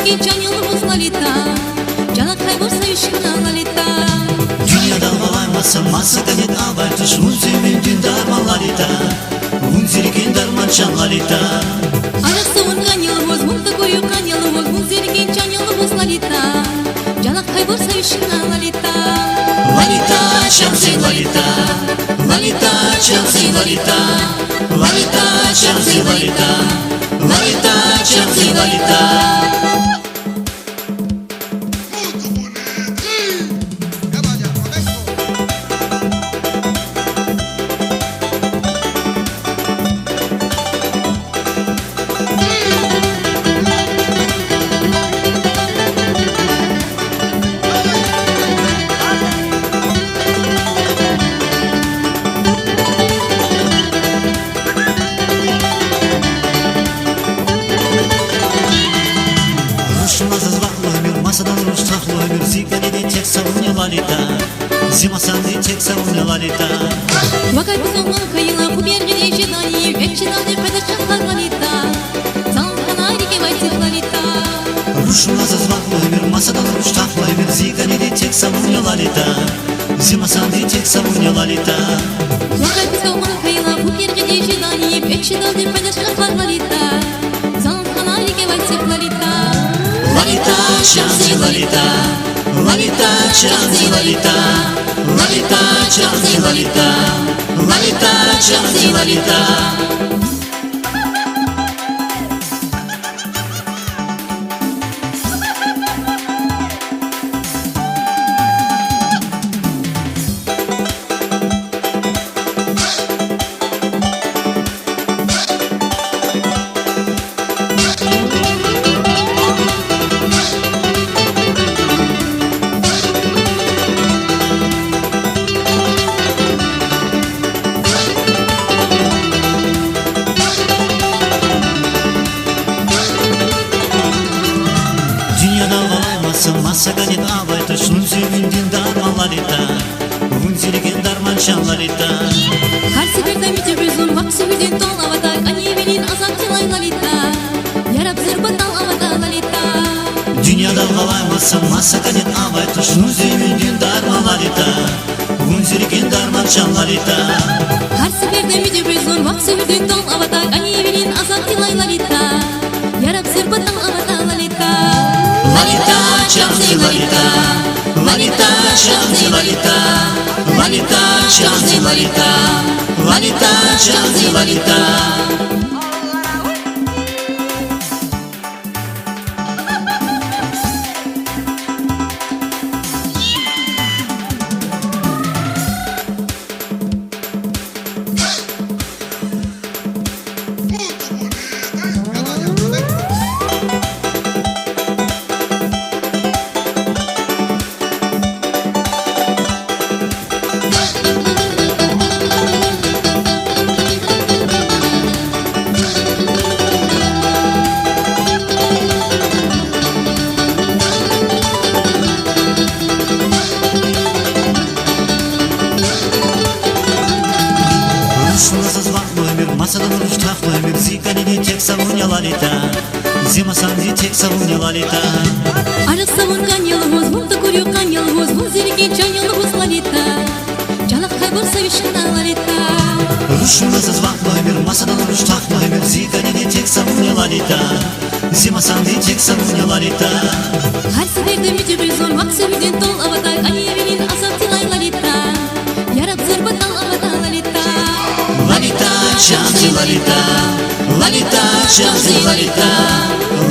geçen yolumuz Lalita. Canak kaybolsa ışığına Lalita. Dünyada olaymasın masakanet abartış Unzimin dündarman Lalita Unzirikin darmançan Lalita. Arak savungan yolumuz, mutlu koyukan yolumuz, Unziri geçen yolumuz Lalita. Canak kaybolsa ışığına Lalita. Lalita şamsi Lalita Lalita şamsi Lalita Lalita şamsi Lalita Lalita şamsi Lalita. Masadan ruştaklı ömür zikleri tek savunya Lalita Zimasan di tek savunya Lalita. Vakay kuzulman kayıla bu bir gün eşedani Ekşedani paydaşaklar Lalita. Zalkan ayrıke vaytık Lalita. Ruşmazız vaklı ömür masadan ruştaklı ömür zikleri tek savunya Lalita Zimasan di tek savunya Lalita. Vakay kuzulman kayıla bu bir gün eşedani Ekşedani paydaşaklar Lalita. Zalkan ayrıke vaytık Lalita. Lalita şansı Lalita Lalita şansı Lalita Lalita şansı Lalita Lalita şansı Lalita. Masaganet abayta şunzimin dindarman Lalita Unzirikin darmançan Lalita. Her seferde mütebüzün vaksı hüdün dal avadak Anyevenin azakçılay Lalita. Yarab zırbatal avada Lalita. Dünyada olaymasın masaganet abayta şunzimin dindarman Lalita Unzirikin darmançan Lalita. Her seferde mütebüzün vaksı hüdün dal avadak Anyevenin azakçılay Lalita. Yarab zırbatal avada Lalita. Lalita şansı Lalita Lalita şansı Lalita Lalita şansı Lalita Lalita şansı Lalita. Masadan ruştaklı ömür zikleri tek savunya Lalita Zimasan di tek savunya Lalita. Arak savungan yolumuz, mutlu koyukan yolumuz, Unziri geçen yolumuz Lalita. Canak kaybolsa ışığına Lalita. Ruşmazız vaklı ömür masadan ruştaklı ömür zikleri tek savunya Lalita Zimasan di tek savunya Lalita. Her seferde mütebüzün vaksı hüdün dal avadak Anyevenin azakçılay Lalita. Yarab zırbatal avada Lalita. Lalita şansı Lalita Lalita şansı Lalita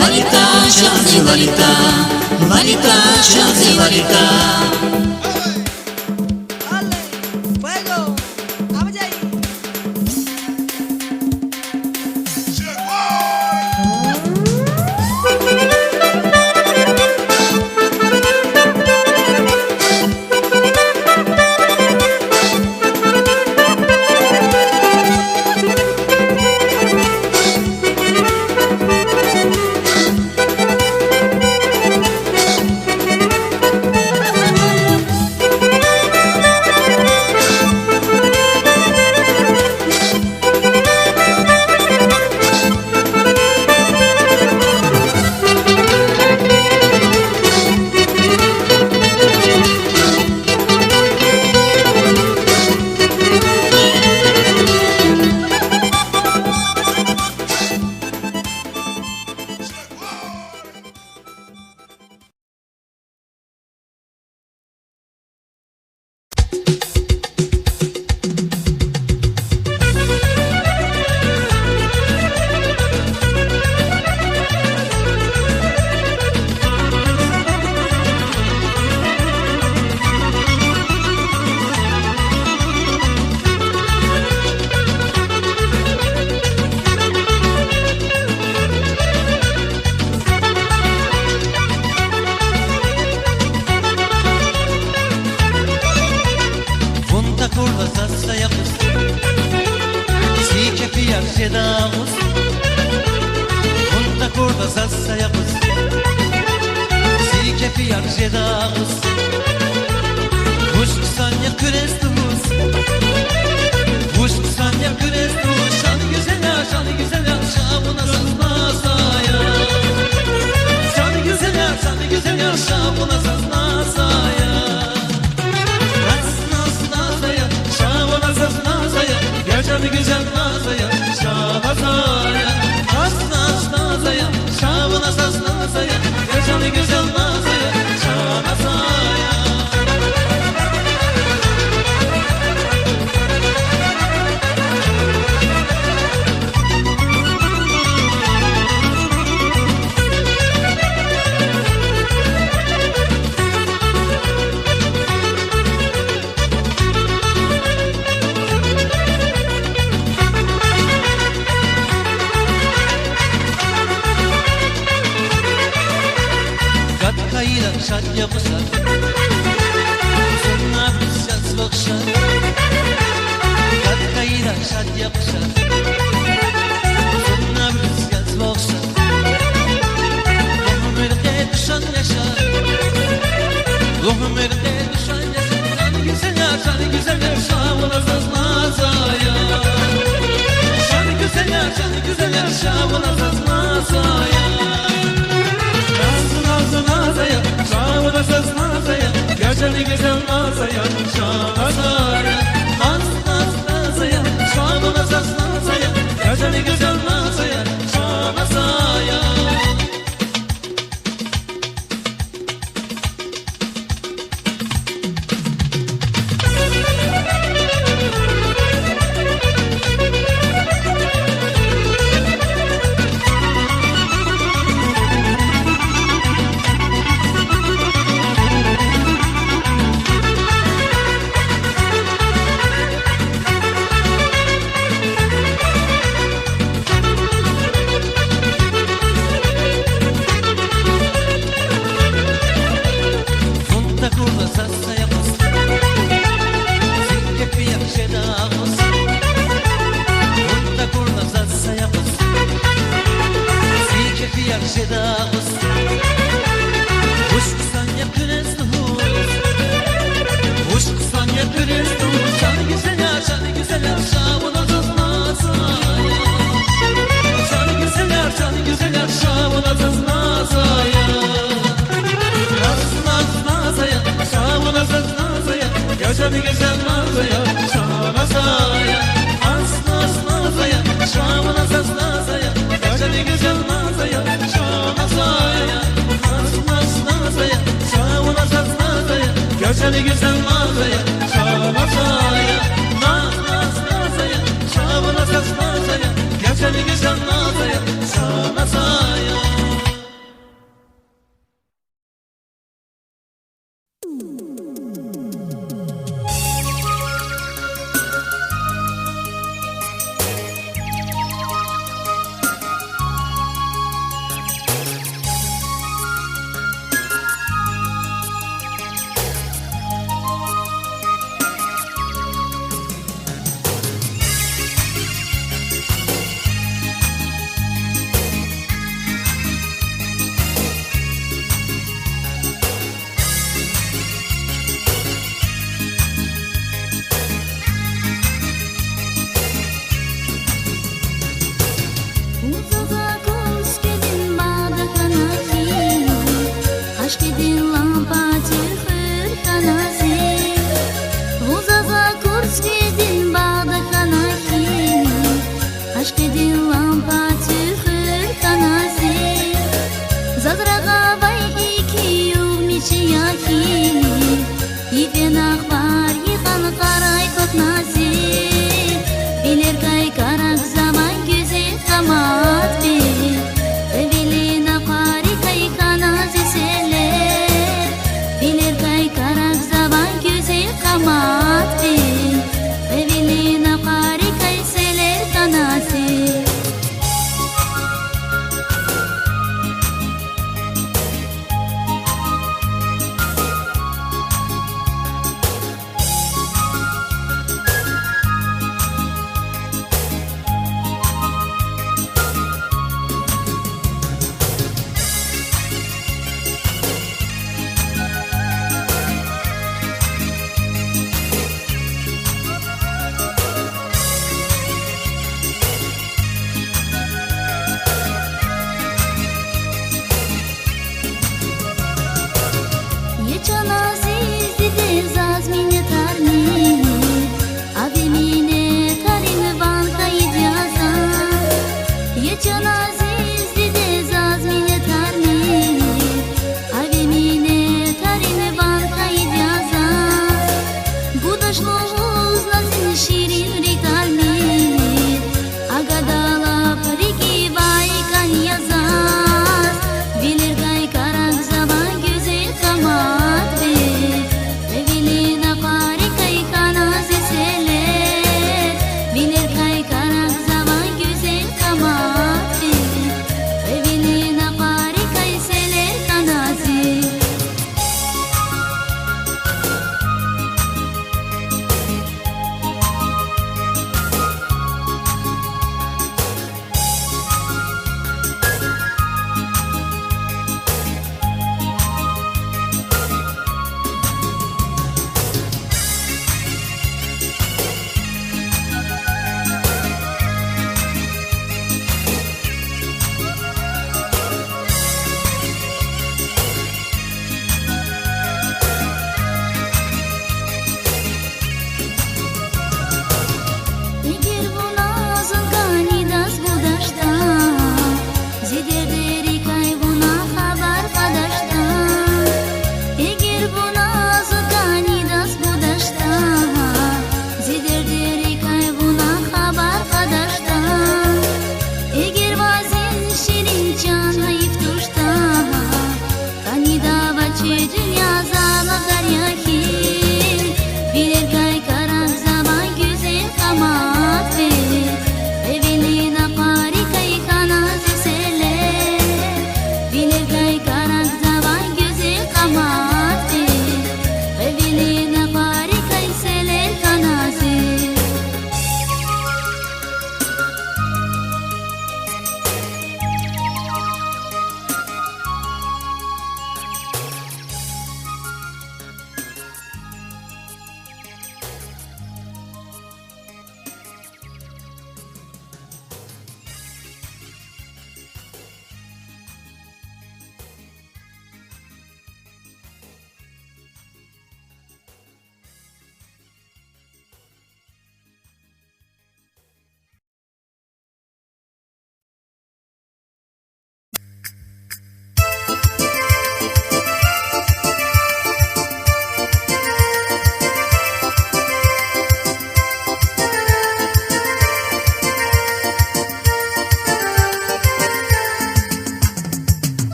Lalita şansı Lalita Lalita şansı Lalita. şedağız Vuşk sanya kürestuz Vuşk sanya kürestuz Şanı güzel ya, şanı güzel ya Şabına sazmasaya Şanı güzel ya, şanı güzel ya Şabına sazmasaya Nasaya, şabına sazmasaya Ya şanı güzel nazaya Şabazaya Nasaya, şabına sazmasaya Ya şanı güzel nazaya Şabazaya Kayıra şat yapışar Sonra biz yaz bakışar Kayıra şat yapışar Sonra biz yaz bakışar Ömürde düşen yaşar Ömürde düşen yaşar Şanı güzel ya, şanı güzel ya Şavına sazmasaya Şanı güzel ya, şanı güzel ya Şavına sazmasaya Nazaya, şavına sazmasaya Gerçeni güzel nazaya, şanasaya Nazaya, şavına sazmasaya Gerçeni güzel nazaya, şanasaya Gerçeni güzel nazaya, şanasaya Nazaya, şavına sazmasaya Gerçeni güzel nazaya, şanasaya Nazaya, şavuna sazmasaya Gerçeni güzel nazaya, şanasaya Nazaya, şavuna sazmasaya Gerçeni güzel nazaya, şanasaya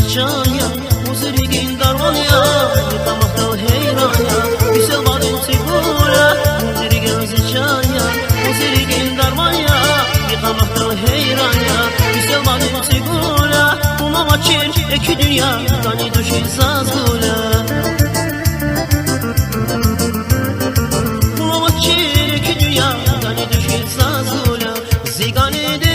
can ya Muzirgin darman ya Yıkamakta heyran ya Güzel badin sigura Muzirgin can ya Muzirgin darman ya Yıkamakta heyran ya Güzel badin sigura Buna vakit iki dünya Dani düşün sazgula Buna vakit iki dünya Dani düşün sazgula Zigane de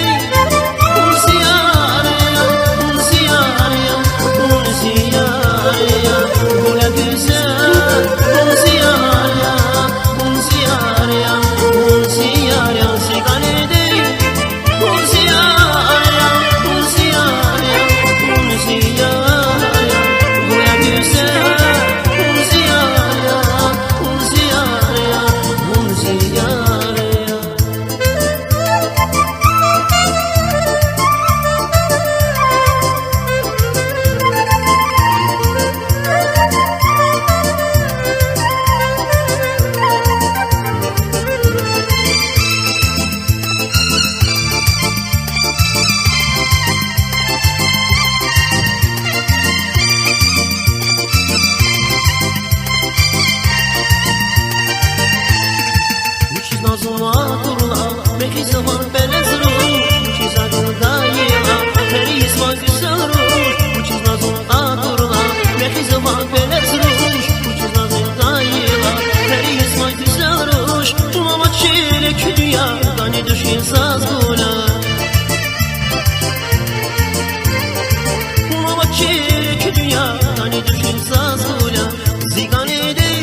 Belki zaman belez ruh Uçiz adında yıla Feri isman güzel ruh Uçiz nazım adurla Belki zaman belez ruh Uçiz adında yıla Feri isman güzel ruh Umama çeyrek dünya Dani düşün sazgula Umama çeyrek dünya Dani düşün sazgula Zigane değil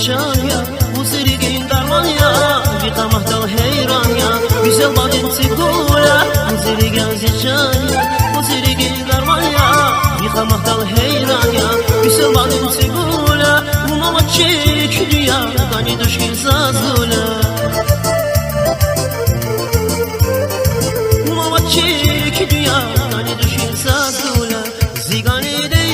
Can ya, bu sirgin darman ya Yıkamakta heyran ya Güzel badin sigura Bu sirgin can ya, bu sirgin darman ya Yıkamakta heyran ya Güzel badin sigura Buna vakit dünya Dani düşün sazgula Buna vakit dünya Dani düşün sazgula Zigane değil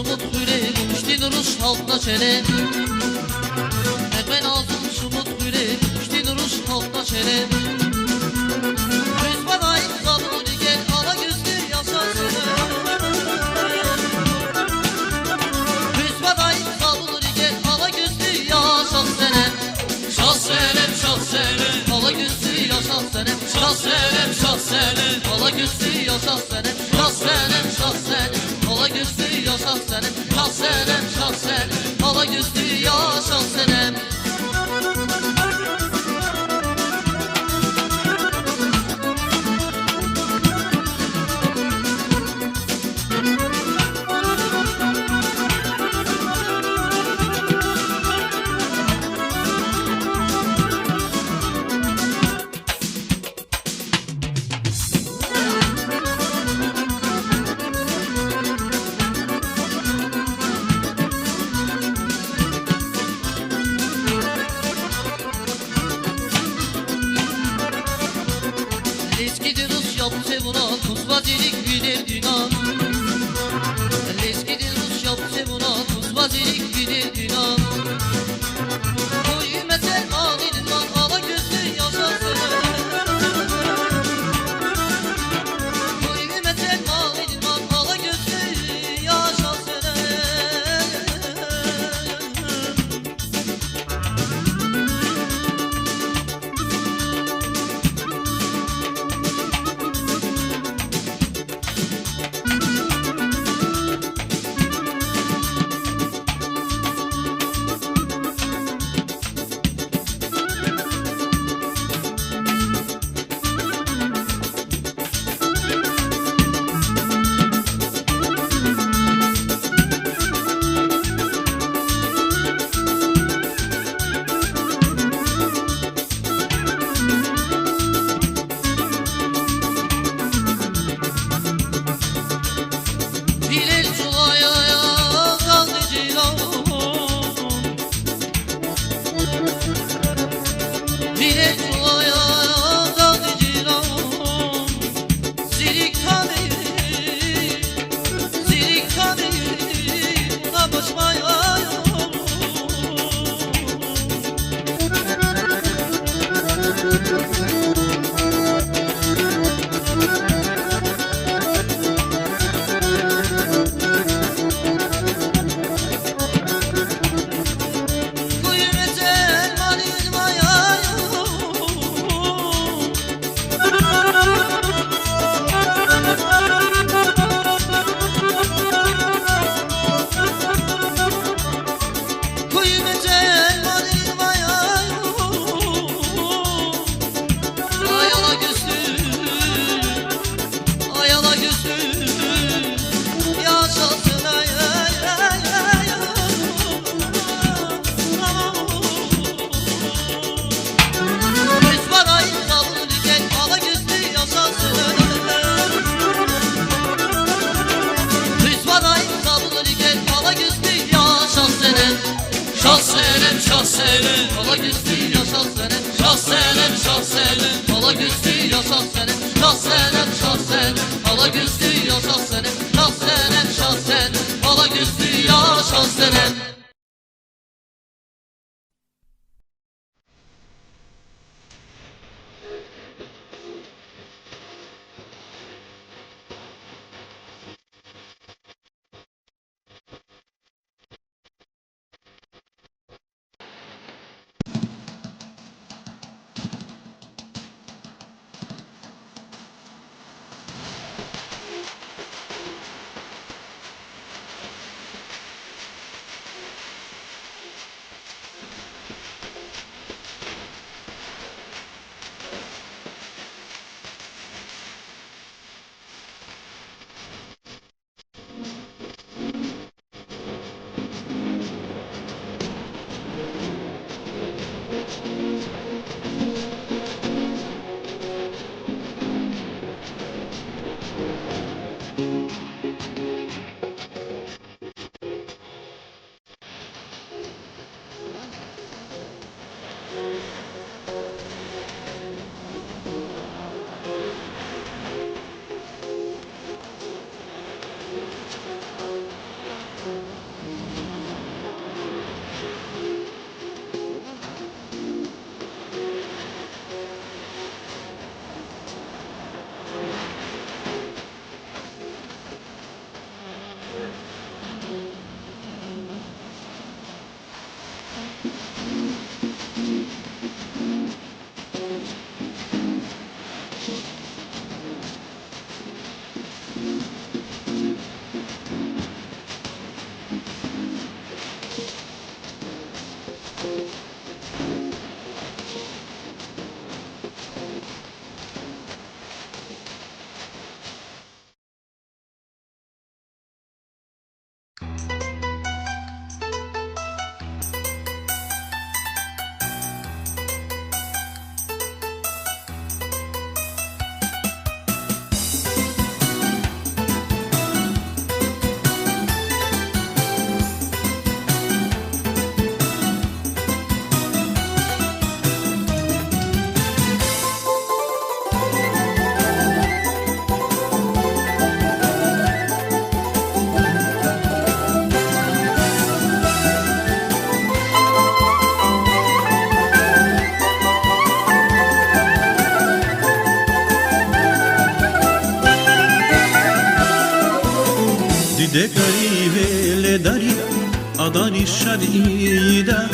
sumut hürek Müştin ruş halkla çelem Ben aldım sumut hürek Müştin ruş halkla çelem Yüz badayım kabul gel ala gözlü yaşasın Yüz badayım kabul gel ala gözlü yaşasın Şah senem şah senem ala gözlü yaşasın Şah senem şah senem ala gözlü yaşasın Şah senem şah senem ala gözlü yaşasın Şah senem şah senem ala gözlü yaşasın Eskidir Rus yaptı buna tuz vazilik bilir dinan Eskidir Rus yaptı buna tuz vazilik bilir dinan Koyu metel ağlayın lan ala gözlü yaşasın Koyu metel ağlayın lan ala gözlü yaşasın Bilel sulaya kaldı cilan Bilel sulaya kaldı cilan Zilik tabi buna başmaya Kuyu metel malin maya Kuyu metel malin maya Ayala gözlü Ayala gözlü Yaşasın ay ay ay ay Yüz parayı kabul gel ala gözlü yaşasın Yüz parayı kabul gel ala gözlü yaşasın Şah senem şah senem ala gözlü yaşasın Şah senem şah senem ala gözlü yaşasın Şah senem şah senem ala gözlü yaşasın Şah senem şah senem ala gözlü yaşasın Dide garibe le dari adani şadida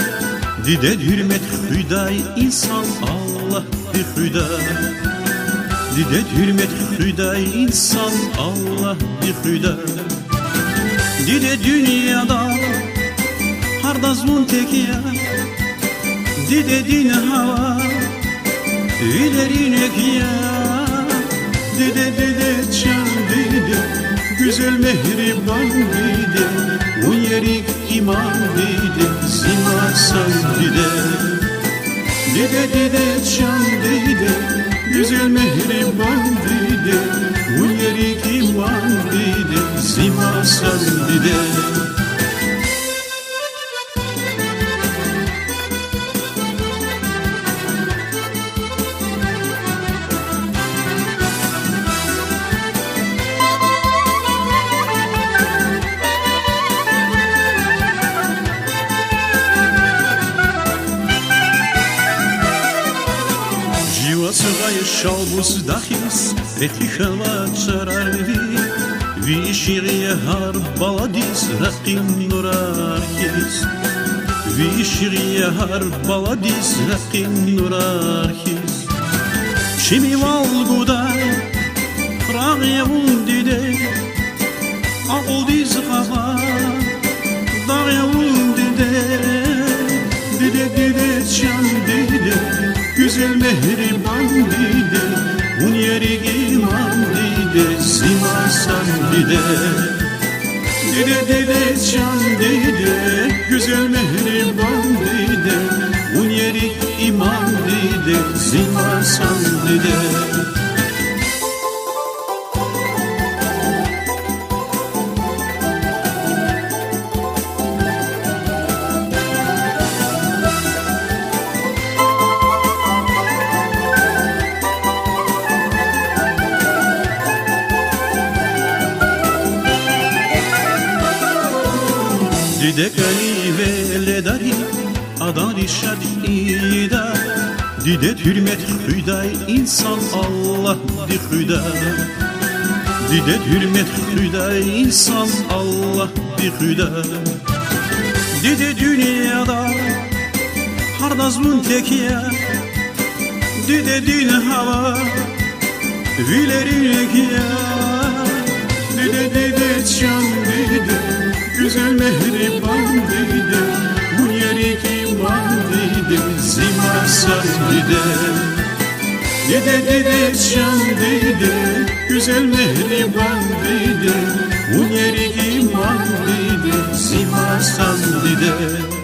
Dide hürmet hüday insan Allah bir hüda Dide hürmet hüday insan Allah bir hüda Dide dünyada hardazmun tekiya Dide din hava ilerin ekiya Dide çan dide Güzel mehriban dide Uyerik iman dide Zimasan dide Dide çan dide Güzel mehriban dide Uyerik iman dide Zimasan dide Şalbus dahis Retihava çararvi Vi şiiriye har baladis Rakim nurarkis Vi şiiriye har baladis Rakim nurarkis Şimi valguda Rağyavun dide Ağudiz kava Dağyavun dide Dide çan dide Güzel mehriban dide Un yeri iman dide Zimasan dide Dide çan dide Güzel mehriban dide Un yeri iman dide Zimasan dide Dide garibe le dari adani şadida Dide hürmet hüday insan Allah bir hüda Dide hürmet hüday insan Allah bir hüda Dide dünyada hardazmun tekiya Dide din hava vilerin ekiya Dide çan dide Güzel mehriban dide Bu yeri iman dide Zimasan dide Dide çan dide Güzel mehriban dide Bu yeri iman dide Zimasan dide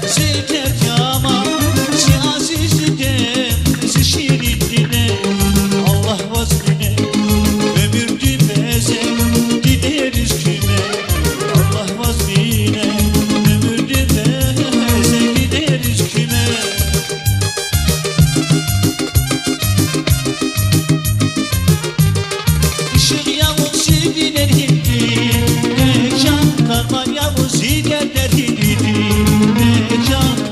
şeker yaman Şi azizine, şi şirinine Allah vazmine ömür dimeze gideriz küme Allah vazmine ömür dimeze gideriz küme Işık Yavuz sevdiler hindi Mekan karman Yavuz giderler hindi Mekan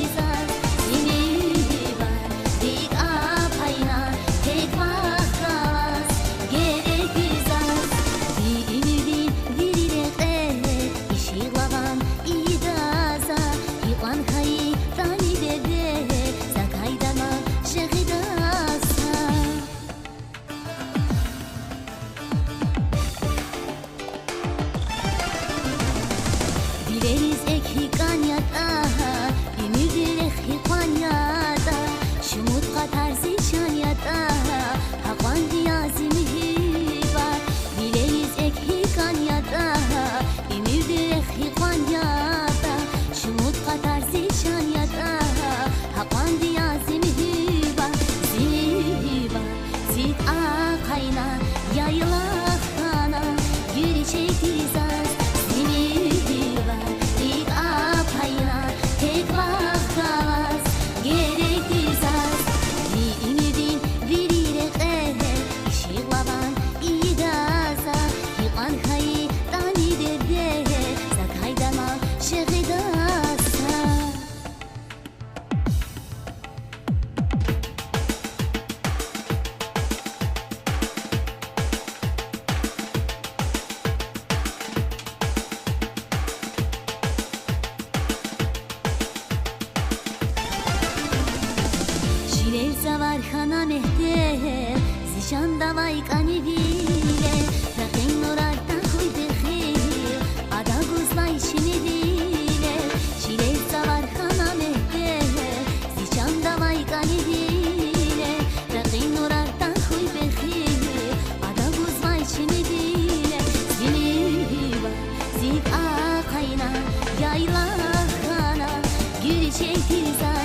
güzel Zini var dik apayna tek vaktas gerek güzel Diğini dirilek işiğlavan idaza Hivan kayı tani dede Zakaydama şehidasa Dileriz ek hikanyata Ümidir ek hikanyata Şumut katar zişanyata Hakvan diyazimi var Dileriz ek hikanyata Ümidir ek hikanyata Şumut katar zişanyata Hakvan diyazimi var Ziva zit akayna Yayla kana Gürü çekizaz dik apayna tek vaktas gerek güzel Diğini dirilek işiğlavan idaza Hivan kayı tani dede Zakaydama şehidasa Şilev zavar hana mehter Zişan davay kani bile Rakın orartan koy dehir Ada guzlay şimi dile Şilev zavar hana mehter Zişan davay kani bile Rakın orartan koy dehir Ada guzlay şimi dile Zini var zik akayna Yayla kana Gürü çektiza